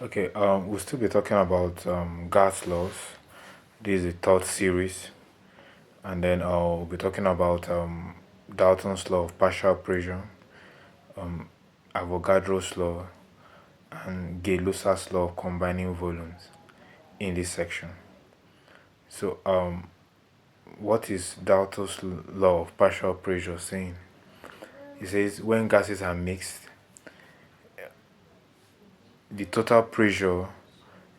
Okay, we'll still be talking about gas laws. This is the third series, and then I'll be talking about Dalton's law of partial pressure, Avogadro's law, and Gay-Lussac's law of combining volumes in this section. So, what is Dalton's law of partial pressure saying? It says when gases are mixed, the total pressure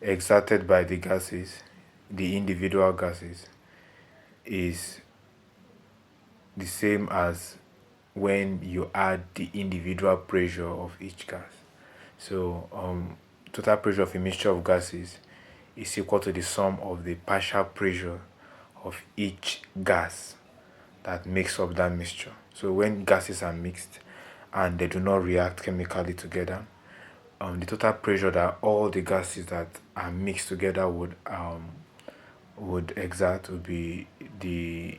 exerted by the gases, the individual gases, is the same as when you add the individual pressure of each gas. So total pressure of a mixture of gases is equal to the sum of the partial pressure of each gas that makes up that mixture. So when gases are mixed and they do not react chemically together, the total pressure that all the gases that are mixed together would exert would be the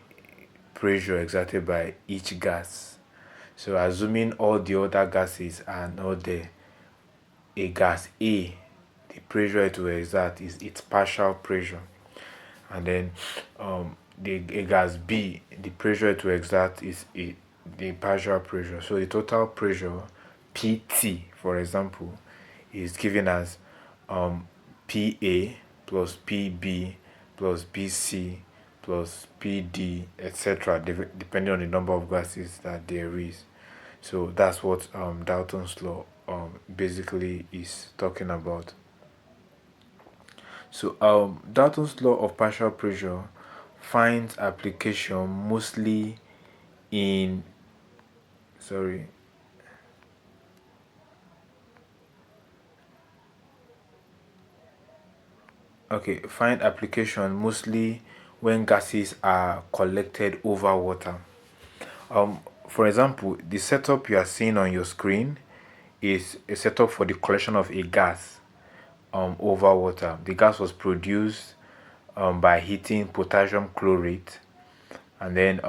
pressure exerted by each gas. So assuming all the other gases are not there, a gas A, the pressure it will exert is its partial pressure, and then a gas B, the pressure it will exert is the partial pressure. So the total pressure PT, for example, is given as PA plus PB plus BC plus PD, etc., depending on the number of gases that there is. So that's what Dalton's law basically is talking about. So Dalton's law of partial pressure finds application mostly in find application mostly when gases are collected over water. For example, the setup you are seeing on your screen is a setup for the collection of a gas over water. The gas was produced by heating potassium chlorate, and then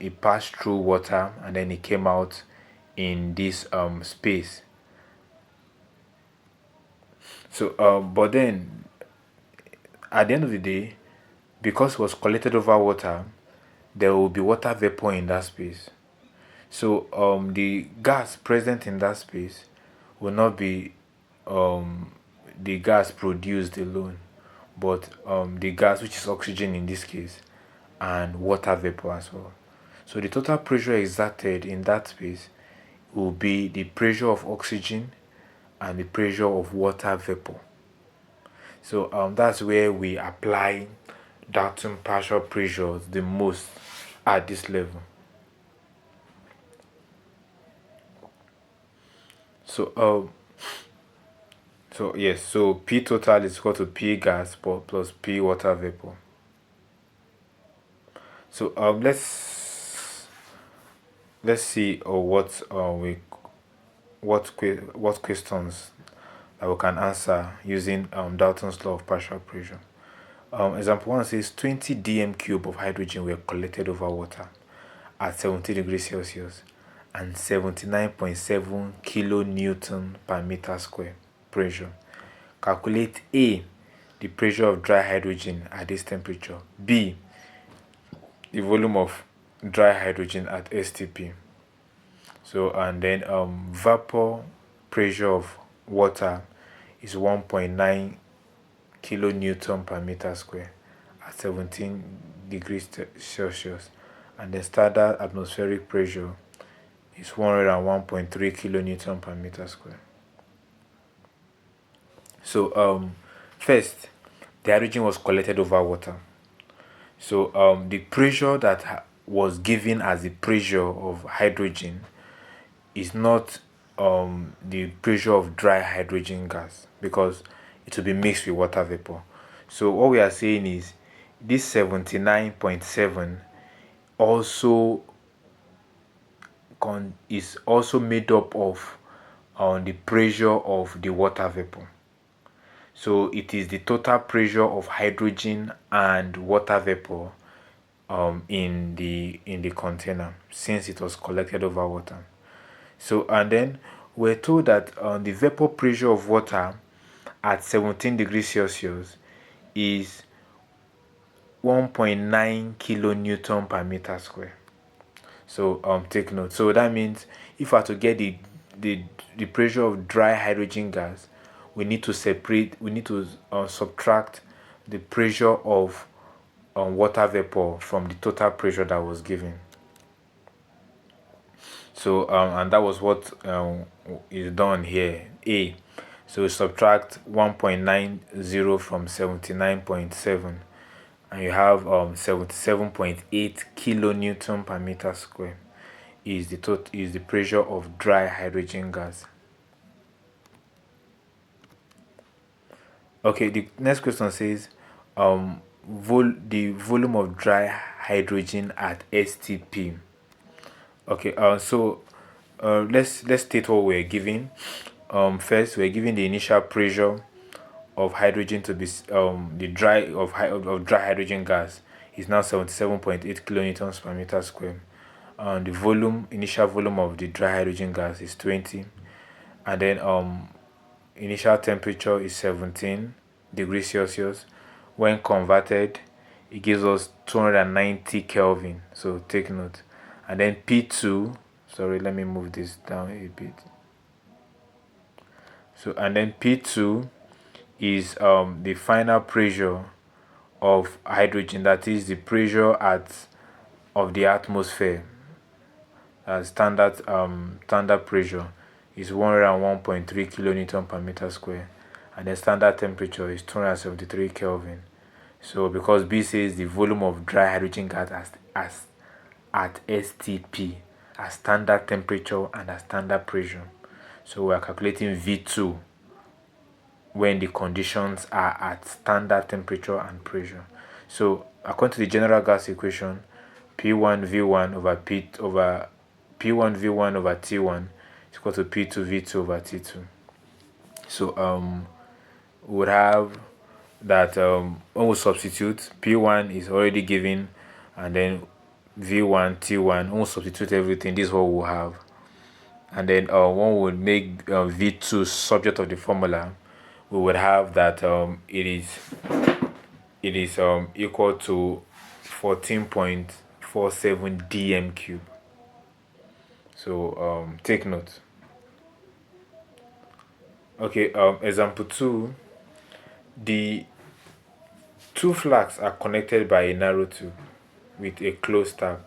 it passed through water, and then it came out in this space. So but then at the end of the day, because it was collected over water, there will be water vapor in that space. So the gas present in that space will not be the gas produced alone, but the gas, which is oxygen in this case, and water vapor as well. So the total pressure exerted in that space will be the pressure of oxygen and the pressure of water vapor. So that's where we apply Dalton partial pressures the most at this level. So P total is equal to P gas plus P water vapor. So let's see what questions that we can answer using Dalton's law of partial pressure. Example 1 says 20 dm cube of hydrogen were collected over water at 70 degrees Celsius and 79.7 kilonewton per meter square pressure. Calculate A, the pressure of dry hydrogen at this temperature. B, the volume of dry hydrogen at STP. So, and then vapor pressure of water is 1.9 kilonewton per meter square at 17 degrees Celsius, and the standard atmospheric pressure is 101.3 kilonewton per meter square. So first, the hydrogen was collected over water. So the pressure that was given as the pressure of hydrogen is not the pressure of dry hydrogen gas, because it will be mixed with water vapor. So what we are saying is this 79.7 also is also made up of the pressure of the water vapor. So it is the total pressure of hydrogen and water vapor in the container, since it was collected over water. So, and then we're told that the vapor pressure of water at 17 degrees Celsius is 1.9 kilonewton per meter square. So take note. So that means if I were to get the pressure of dry hydrogen gas, we need to subtract the pressure of water vapor from the total pressure that was given. So and that was what is done here. So we subtract 1.90 from 79.7, and you have 77.8 kilonewton per meter square is the pressure of dry hydrogen gas. Okay, the next question says the volume of dry hydrogen at STP. Okay, so let's state what we're given. First, we're given the initial pressure of hydrogen to be the dry hydrogen gas is now 77.8 kilonewtons per meter square. The initial volume of the dry hydrogen gas is 20, and then initial temperature is 17 degrees Celsius. When converted, it gives us 290 Kelvin. So take note. And then P2, sorry, let me move this down a bit. So and then P2 is the final pressure of hydrogen, that is the pressure of the atmosphere. Standard pressure is 101.3 kilonewton per meter square, and the standard temperature is 273 Kelvin. So because B says the volume of dry hydrogen gas as at STP, as standard temperature and as standard pressure, so we are calculating V2 when the conditions are at standard temperature and pressure. So according to the general gas equation, P1V1 over P1V1 over T1 is equal to P2V2 over T2. So we would have that when we substitute, P1 is already given, and then V1, T1, when we substitute everything, this is what we'll have. And then one would make V2 subject of the formula, we would have that it is equal to 14.47 dm cube. So take note. Okay, example 2. The two flasks are connected by a narrow tube with a closed tap.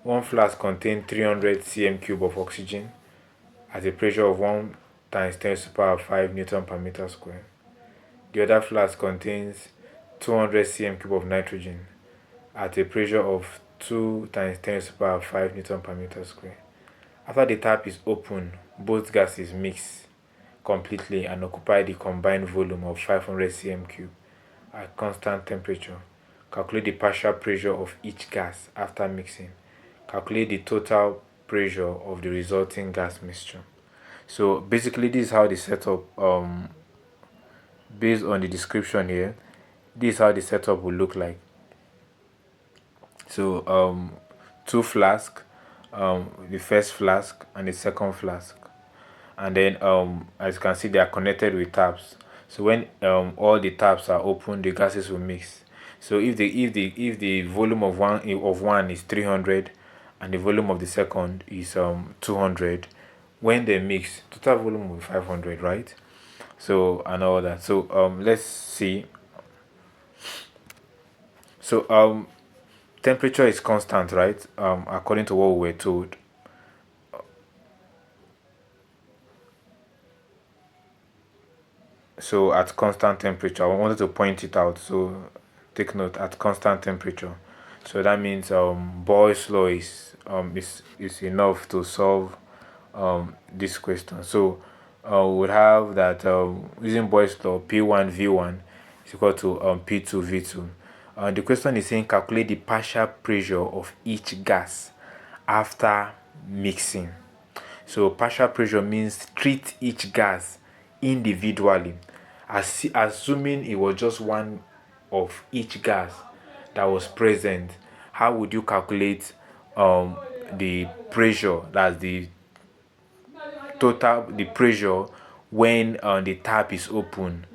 One flask contains 300 cm cube of oxygen at a pressure of 1 times 10 to the power 5 Newton per meter square. The other flask contains 200 cm cube of nitrogen at a pressure of 2 times 10 to the power 5 Newton per meter square. After the tap is open, both gases mix completely and occupy the combined volume of 500 cm cube at constant temperature. Calculate the partial pressure of each gas after mixing. Calculate the total pressure of the resulting gas mixture. So basically, this is how the setup, based on the description here, this is how the setup will look like. So two flasks, the first flask and the second flask, and then as you can see, they are connected with taps. So when all the taps are open, the gases will mix. So if the volume of one is 300 and the volume of the second is 200, when they mix, total volume will be 500, right? So and all that. So let's see. So temperature is constant, right? According to what we were told. So at constant temperature, I wanted to point it out. So take note, at constant temperature. So that means Boyle's law is enough to solve this question. So we would have that using Boyle's law, P1V1 is equal to P2V2. The question is saying calculate the partial pressure of each gas after mixing. So partial pressure means treat each gas individually, assuming it was just one of each gas that was present. How would you calculate the pressure, that's the total, the pressure when the tap is open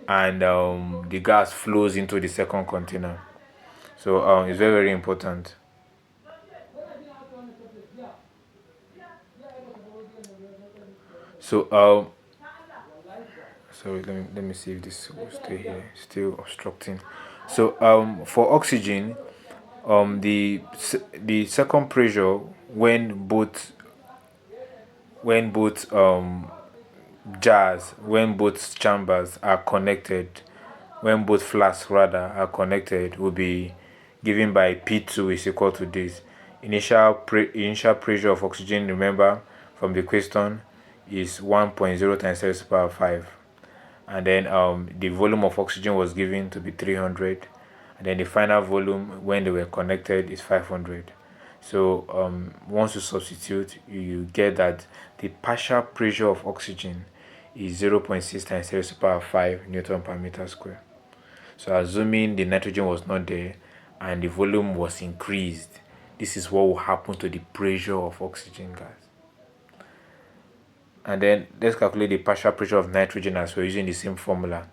and the gas flows into the second container. So it's very, very important. So sorry, let me see if this will stay here. Still obstructing. So for oxygen, the second pressure when both when both chambers are connected, when both flasks rather are connected, will be given by P2 is equal to this. Initial pressure of oxygen, remember from the question, is 1.0 times 10 to the power 5, and then the volume of oxygen was given to be 300, and then the final volume when they were connected is 500. So once you substitute, you get that the partial pressure of oxygen is 0.6 times 10 to the power 5 Newton per meter square. So assuming the nitrogen was not there and the volume was increased, this is what will happen to the pressure of oxygen gas. And then let's calculate the partial pressure of nitrogen as we're using the same formula.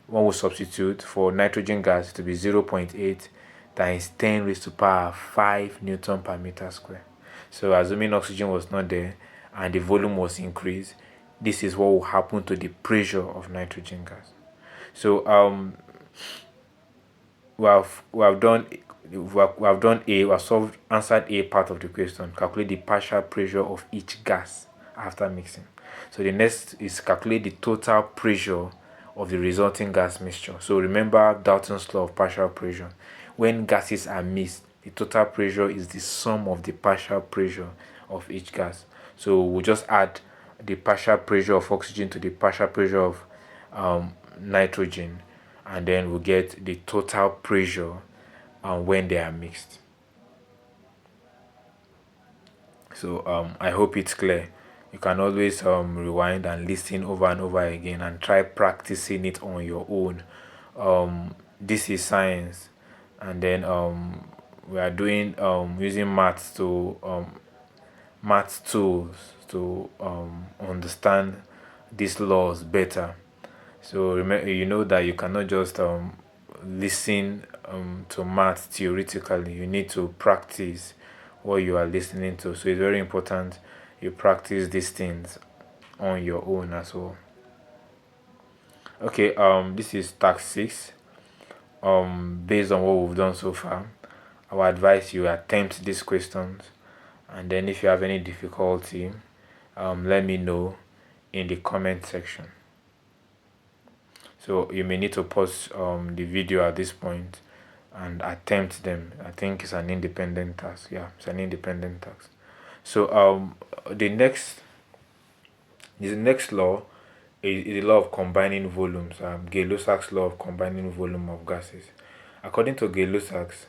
One will substitute for nitrogen gas to be 0.8 times 10 raised to the power 5 Newton per meter square. So assuming oxygen was not there and the volume was increased, this is what will happen to the pressure of nitrogen gas. So we have done A. We have answered A part of the question. Calculate the partial pressure of each gas after mixing. So the next is calculate the total pressure of the resulting gas mixture. So remember Dalton's law of partial pressure. When gases are mixed, the total pressure is the sum of the partial pressure of each gas. So we'll just add the partial pressure of oxygen to the partial pressure of nitrogen, and then we'll get the total pressure when they are mixed. So I hope it's clear. You can always rewind and listen over and over again and try practicing it on your own. This is science, and then we are doing using maths tools to understand these laws better. So remember, you know that you cannot just listen to maths theoretically. You need to practice what you are listening to. So it's very important you practice these things on your own as well. Okay, this is task 6. Based on what we've done so far, I would advise you attempt these questions, and then if you have any difficulty, let me know in the comment section. So you may need to pause the video at this point and attempt them. I think it's an independent task. Yeah, it's an independent task. So the next law is the law of combining volumes. Gay-Lussac's law of combining volume of gases. According to Gay-Lussac's,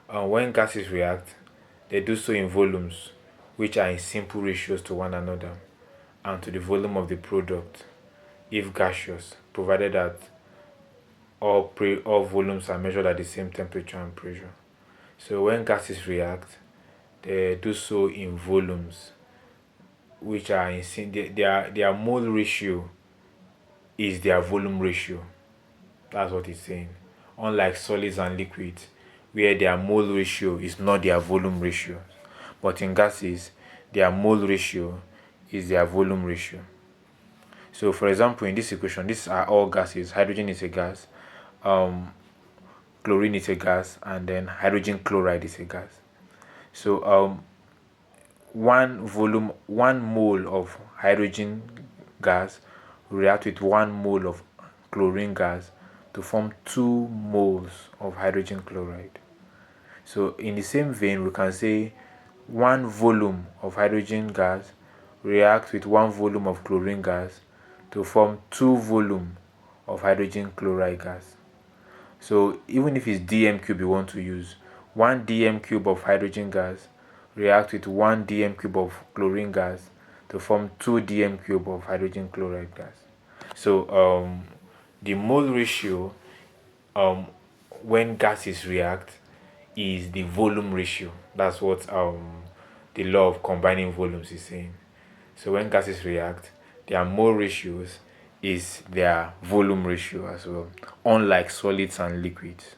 when gases react, they do so in volumes which are in simple ratios to one another and to the volume of the product, if gaseous, provided that all volumes are measured at the same temperature and pressure. So when gases react, they do so in volumes which are in their mole ratio is their volume ratio. That's what it's saying. Unlike solids and liquids, where their mole ratio is not their volume ratio, but in gases, their mole ratio is their volume ratio. So for example, in this equation, these are all gases. Hydrogen is a gas, chlorine is a gas, and then hydrogen chloride is a gas. So one mole of hydrogen gas will react with 1 mole of chlorine gas to form 2 moles of hydrogen chloride. So in the same vein, we can say 1 volume of hydrogen gas reacts with 1 volume of chlorine gas to form 2 volume of hydrogen chloride gas. So even if it's dm cube you want to use, 1 dm cube of hydrogen gas reacts with 1 dm cube of chlorine gas to form 2 dm cube of hydrogen chloride gas. So the mole ratio when gases react is the volume ratio. That's what the law of combining volumes is saying. So when gases react, their mole ratios is their volume ratio as well, unlike solids and liquids.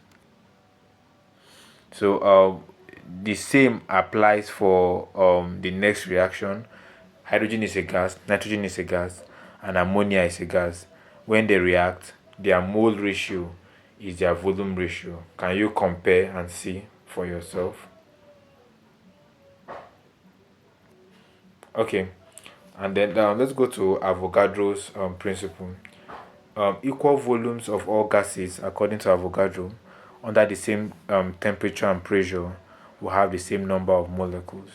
So the same applies for the next reaction. Hydrogen is a gas, nitrogen is a gas, and ammonia is a gas. When they react, their mole ratio is their volume ratio. Can you compare and see for yourself? Okay, and then let's go to Avogadro's principle. Equal volumes of all gases, according to Avogadro, under the same temperature and pressure, will have the same number of molecules.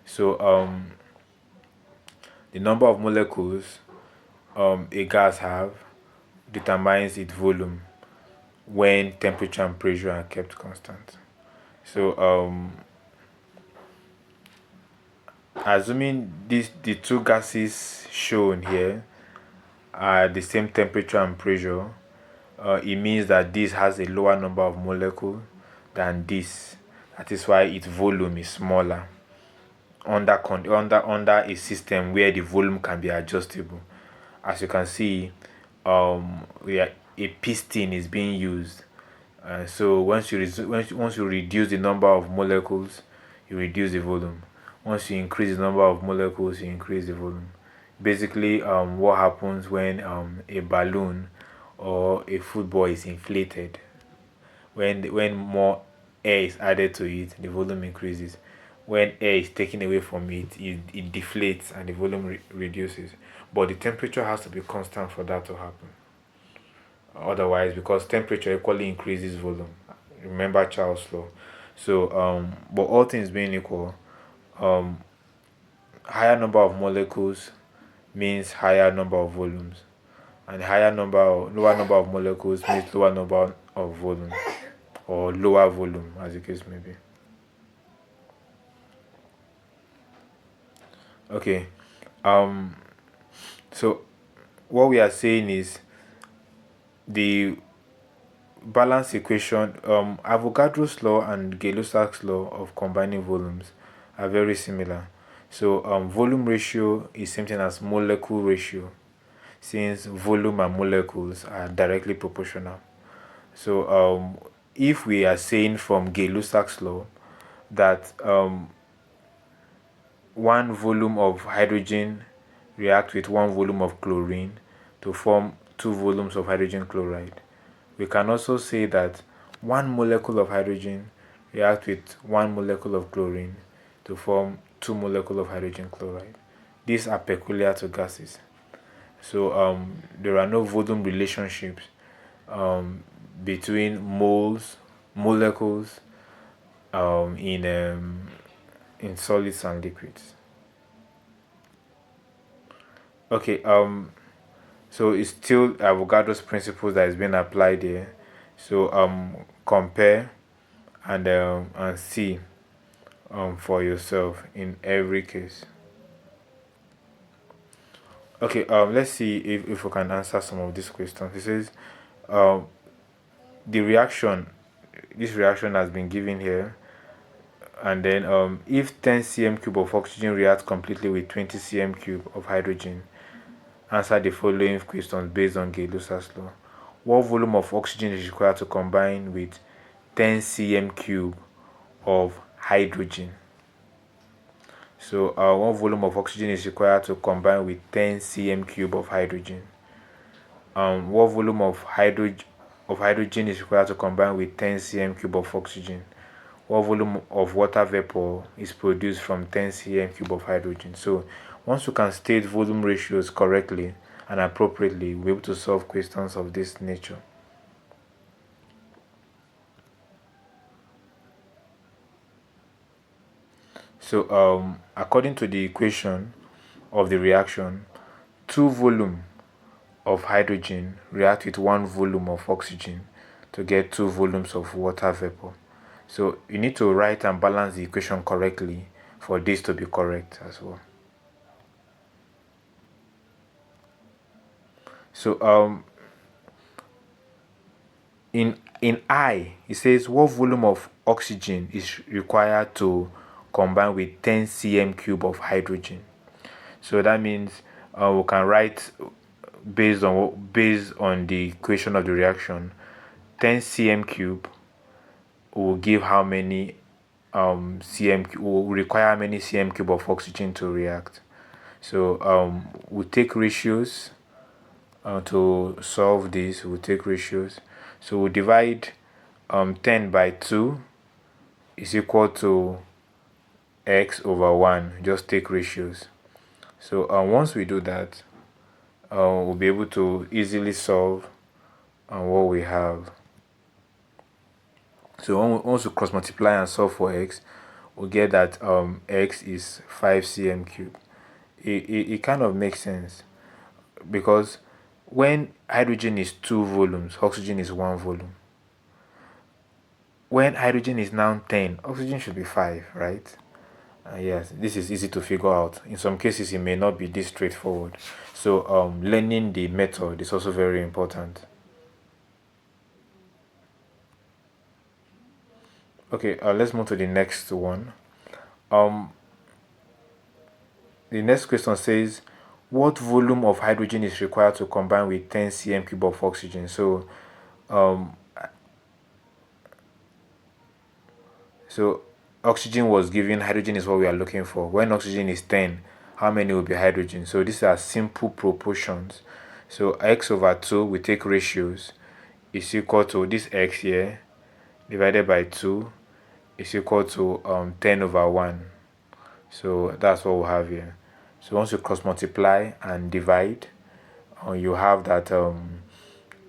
So the number of molecules a gas have determines its volume when temperature and pressure are kept constant. So assuming the two gases shown here are the same temperature and pressure, it means that this has a lower number of molecules than this. That is why its volume is smaller under a system where the volume can be adjustable. As you can see, a piston is being used. So once you reduce the number of molecules, you reduce the volume. Once you increase the number of molecules, you increase the volume. Basically, what happens when a balloon or a football is inflated? When more air is added to it, the volume increases. When air is taken away from it deflates and the volume reduces. But the temperature has to be constant for that to happen. Otherwise, because temperature equally increases volume. Remember Charles' law. So but all things being equal, higher number of molecules means higher number of volumes, and lower number of molecules means lower number of volume, or lower volume, as the case may be. Okay, so what we are saying is the balance equation, Avogadro's law and Gay-Lussac's law of combining volumes are very similar. So volume ratio is same thing as molecule ratio, since volume and molecules are directly proportional. So if we are saying from Gay-Lussac's law that one volume of hydrogen reacts with one volume of chlorine to form 2 volumes of hydrogen chloride, we can also say that one molecule of hydrogen reacts with one molecule of chlorine to form 2 molecules of hydrogen chloride. These are peculiar to gases. So there are no volume relationships between molecules in solids and liquids. Okay, so it's still Avogadro's principles that is being applied here. So compare and see for yourself in every case. Okay, let's see if we can answer some of these questions. It says this reaction has been given here, and then if 10 cm cube of oxygen reacts completely with 20 cm cube of hydrogen, answer the following questions based on Gay-Lussac's law. What volume of oxygen is required to combine with 10 cm cube of hydrogen? So what volume of oxygen is required to combine with 10 cm cube of hydrogen? What volume of hydrogen is required to combine with 10 cm cube of oxygen? What volume of water vapor is produced from 10 cm cube of hydrogen? So once you can state volume ratios correctly and appropriately, we'll be able to solve questions of this nature. So according to the equation of the reaction, 2 volume of hydrogen react with 1 volume of oxygen to get 2 volumes of water vapor. So you need to write and balance the equation correctly for this to be correct as well. So in I, it says what volume of oxygen is required to combine with 10 cm cube of hydrogen. So that means we can write based on the equation of the reaction, 10 cm cube will give how many will require how many cm cube of oxygen to react. So we take ratios to solve this. We'll take ratios. So we'll divide 10 by 2 is equal to x over 1. Just take ratios. So once we do that, we'll be able to easily solve what we have. So once we cross multiply and solve for x, we'll get that x is 5 cm cube. It kind of makes sense, because when hydrogen is 2 volumes, oxygen is 1 volume. When hydrogen is now 10, oxygen should be 5, right? Yes, this is easy to figure out. In some cases, it may not be this straightforward. So learning the method is also very important. Okay, let's move to the next one. The next question says, what volume of hydrogen is required to combine with 10 cm cube of oxygen? So oxygen was given, hydrogen is what we are looking for. When oxygen is 10, how many will be hydrogen? So these are simple proportions. So x over 2, we take ratios, is equal to this x here divided by 2 is equal to 10 over 1. So that's what we have here. So once you cross multiply and divide, you have that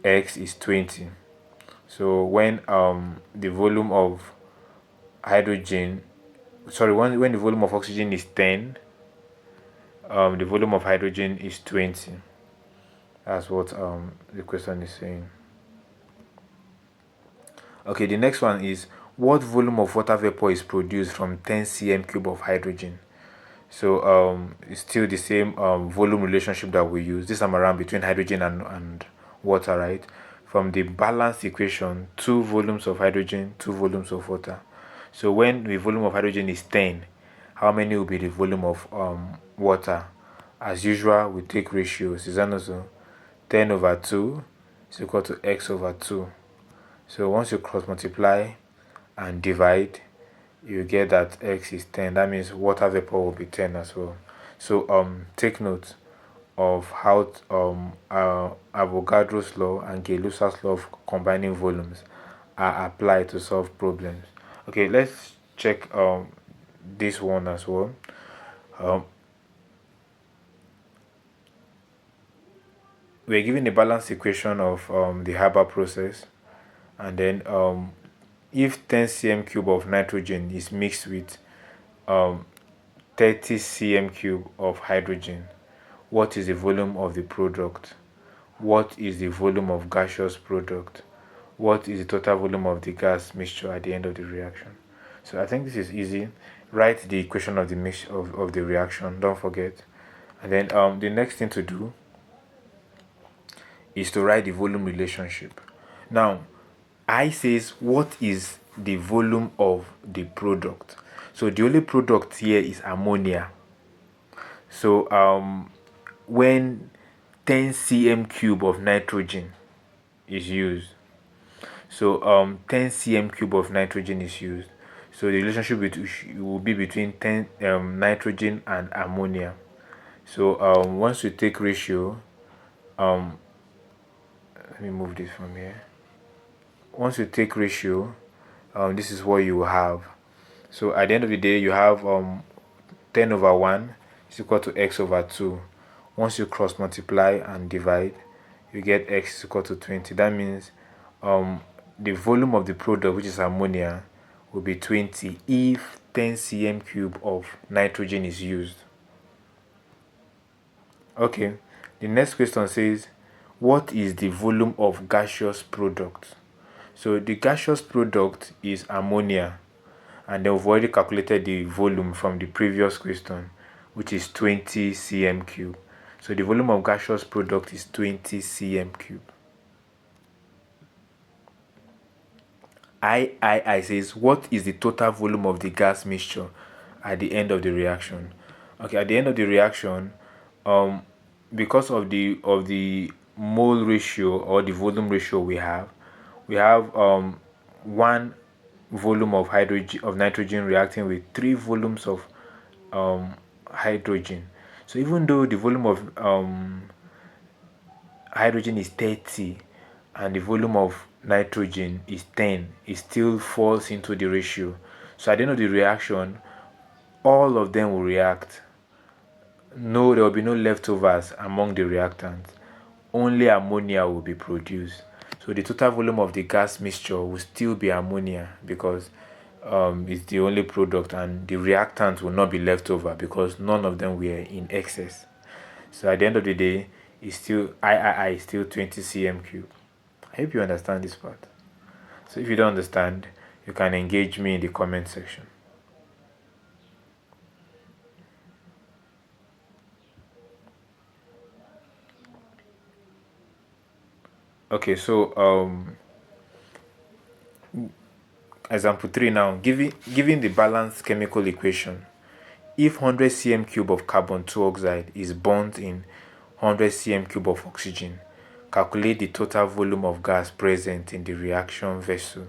x is 20. So when the volume of hydrogen, when the volume of oxygen is 10, the volume of hydrogen is 20. That's what the question is saying. Okay, the next one is, what volume of water vapor is produced from 10 cm cube of hydrogen? So it's still the same volume relationship that we use this time around between hydrogen and water, right? From the balanced equation, 2 volumes of hydrogen, 2 volumes of water. So when the volume of hydrogen is 10, how many will be the volume of water? As usual, we take ratios. Is that also 10 over 2 is equal to x over 2. So once you cross multiply and divide, you get that x is 10. That means water vapor will be 10 as well. So take note of how Avogadro's law and Gay-Lussac's law of combining volumes are applied to solve problems. Okay, let's check this one as well. We're given a balanced equation of the Haber process, and then if 10 cm cube of nitrogen is mixed with 30 cm cube of hydrogen, what is the volume of the product? What is the volume of gaseous product? What is the total volume of the gas mixture at the end of the reaction? So I think this is easy. Write the equation of the mix of the reaction, don't forget. And then the next thing to do is to write the volume relationship. Now, I says, what is the volume of the product? So the only product here is ammonia. So when 10 cm cube of nitrogen is used, so 10 cm cube of nitrogen is used, so the relationship will be between 10 nitrogen and ammonia. So once we take ratio, let me move this from here. Once you take ratio, this is what you will have. So at the end of the day, you have 10 over 1 is equal to x over 2. Once you cross multiply and divide, you get x is equal to 20. That means the volume of the product, which is ammonia, will be 20 if 10 cm cube of nitrogen is used. Okay, the next question says, what is the volume of gaseous product? So the gaseous product is ammonia, and then we've already calculated the volume from the previous question, which is 20 cm cube. So the volume of gaseous product is 20 cm cube. I says, what is the total volume of the gas mixture at the end of the reaction? Okay, at the end of the reaction, because of the mole ratio or the volume ratio we have 1 volume of nitrogen reacting with 3 volumes of um, hydrogen. So even though the volume of hydrogen is 30 and the volume of nitrogen is 10, it still falls into the ratio. So at the end of the reaction, all of them will react. No, there will be no leftovers among the reactants. Only ammonia will be produced. So the total volume of the gas mixture will still be ammonia because it's the only product, and the reactants will not be left over because none of them were in excess. So at the end of the day, it's still III is still 20 cm cube. I hope you understand this part. So if you don't understand, you can engage me in the comment section. Okay, so example 3 now. Given the balanced chemical equation, if 100 cm cube of carbon 2 oxide is burnt in 100 cm cube of oxygen, calculate the total volume of gas present in the reaction vessel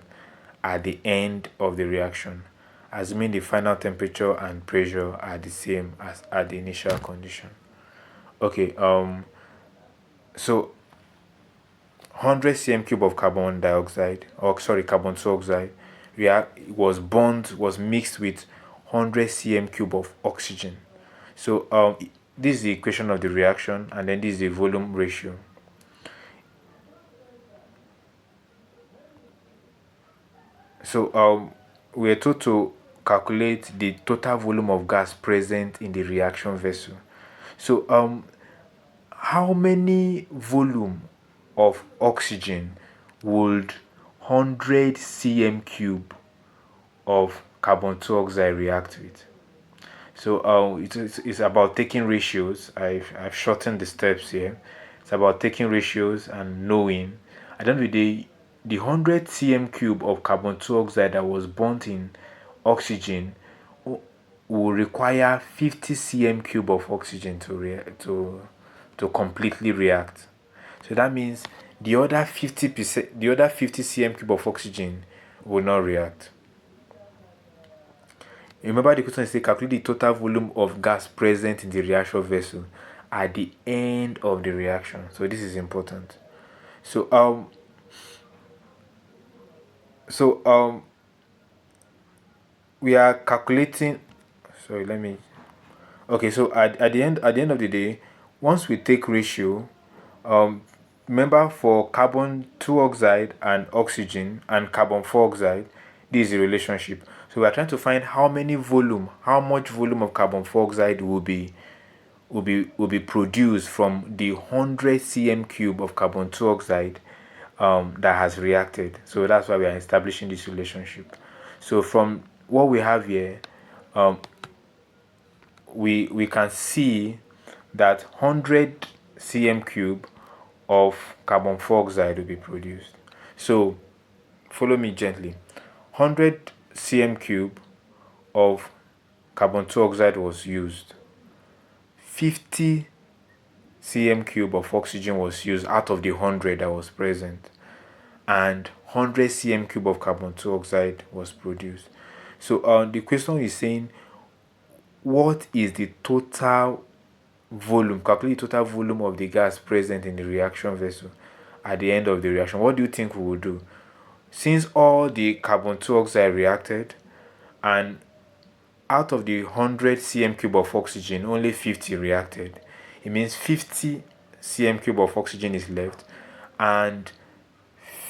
at the end of the reaction, assuming the final temperature and pressure are the same as at the initial condition. Okay, so 100 cm cube of carbon dioxide, or sorry, carbon 2 oxide, was mixed with 100 cm cube of oxygen. So this is the equation of the reaction, and then this is the volume ratio. So we are told to calculate the total volume of gas present in the reaction vessel. So how many volume of oxygen would 100 cm cube of carbon 2 oxide react with? So it's about taking ratios. I've shortened the steps here. It's about taking ratios and knowing. At the end of the day, the 100 cm cube of carbon 2 oxide that was burnt in oxygen will require 50 cm cube of oxygen to completely react. So that means the other 50 cm cube of oxygen will not react. Remember the question says calculate the total volume of gas present in the reaction vessel at the end of the reaction. So this is important. So we are calculating. Sorry, let me. Okay, so at the end of the day, once we take ratio, remember for carbon 2 oxide and oxygen and carbon 4 oxide, this is the relationship. So we are trying to find how much volume of carbon 4 oxide will be produced from the 100 cm cube of carbon 2 oxide that has reacted. So that's why we are establishing this relationship. So from what we have here, we can see that 100 cm cube of carbon 4 oxide will be produced. So follow me gently. 100 cm cube of carbon 2 oxide was used. 50 cm cube of oxygen was used out of the 100 that was present, and 100 cm cube of carbon 2 oxide was produced. So the question is saying, what is the total volume? Calculate the total volume of the gas present in the reaction vessel at the end of the reaction. What do you think we will do? Since all the carbon 2 oxide reacted, and out of the 100 cm cube of oxygen, only 50 reacted, it means 50 cm cube of oxygen is left, and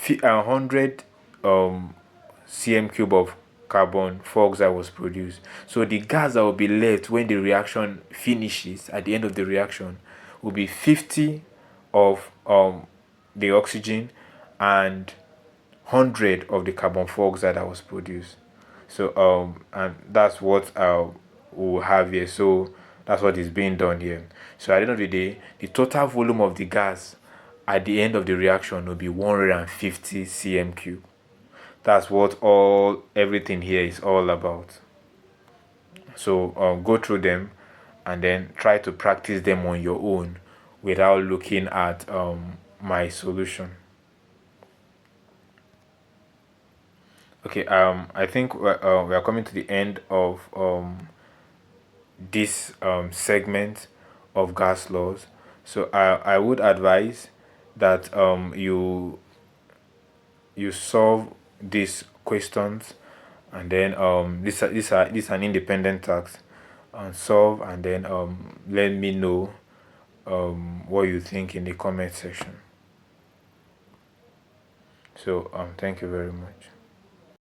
100 cm cube of carbon 4 oxide was produced. So the gas that will be left when the reaction finishes at the end of the reaction will be 50 of the oxygen and 100 of the carbon 4 oxide that was produced. So and that's what we'll have here. So that's what is being done here. So at the end of the day, the total volume of the gas at the end of the reaction will be 150 cm cube. That's what everything here is all about. So go through them and then try to practice them on your own without looking at my solution. Okay, I think we are coming to the end of this segment of gas laws. So I would advise that you solve these questions, and then this is an independent task, and solve, and then let me know what you think in the comment section. So thank you very much.